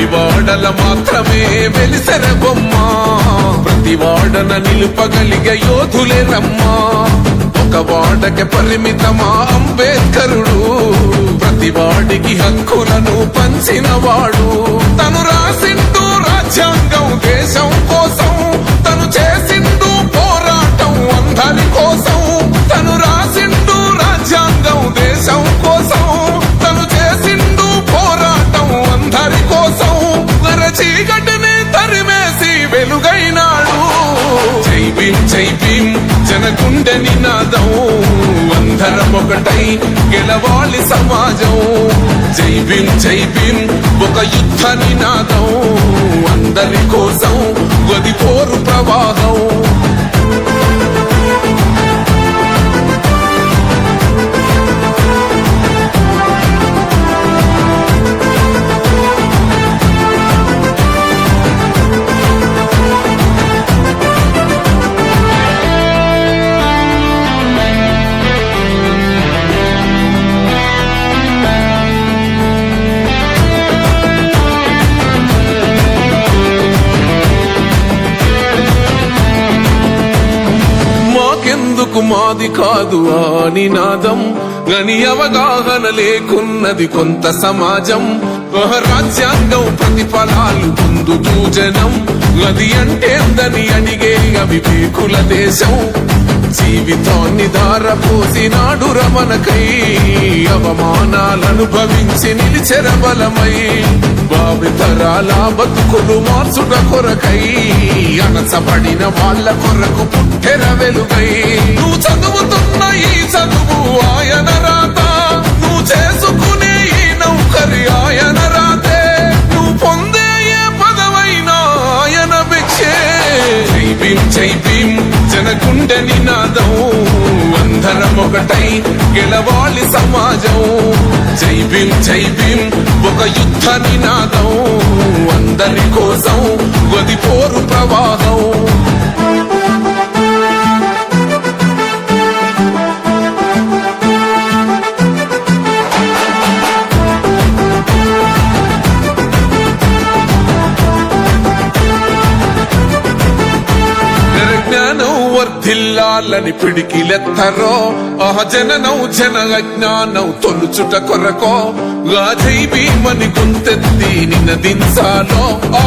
వెలివాడల మాత్రమే వెలిసెర బొమ్మ ప్రతి వాడన నిలుపగలిగే యోధులే రమ్మా ఒక వాడకి పరిమితమా అంబేద్కరుడు ప్రతి వాడికి హక్కులను పంచినవాడు తను రాసిండు రాజ్యాంగం దేశం కోసం తను చేసిండు పోరాటం అందరి కోసం తను రాసిండు రాజ్యాంగం దేశం కోసం తను చేసిండు పోరాటం అందరి కోసం చీకటిని తరిమేసి వెలుగైనాడు జై భీమ్ జై భీమ్ జనగుండె నినాదం అందరం ఒకటై గెలవాలి సమాజం జై భీమ్ ఒక యుద్ధ నినాదం అందరి కోసం గది పోరు ప్రవాహం ఎందుకు మాది కాదు ఆ నినాదం గని అవగాహన లేకున్నది కొంత సమాజం రాజ్యాంగం ప్రతిఫలాలు పొందుతూ జనం అది అంటేందని అడిగే అవివేకుల దేశం జీవితాన్ని ధారపోసినాడు రమణకై అవమానాలనుభవించి నిలిచెర బలమై భావితరాల బతుకులు మార్చుట కొరకై అణచబడిన వాళ్ళ కొరకు పుట్టెర వెలుగై నువ్వు చదువుతున్న ఈ చదువు ఆయన రాత నువ్వు చేసుకునే ఈ నౌకరి ఆయన రాతే నువ్వు పొందే ఏ పదవైనా ఆయన భిక్షే జై భీమ్ జనగుండె నినాదం అందరం ఒకటై గెలవాలి సమాజం జై భీమ్ ఒక యుద్ధ నినాదం అందరి కోసం గది పోరు ప్రవాహం వర్ధిల్లాలని పిడికిలెత్తరో ఆ జననం జన అజ్ఞానం తొలుచుట కొరకో జై భీమని గొంతెత్తి నినదించాలో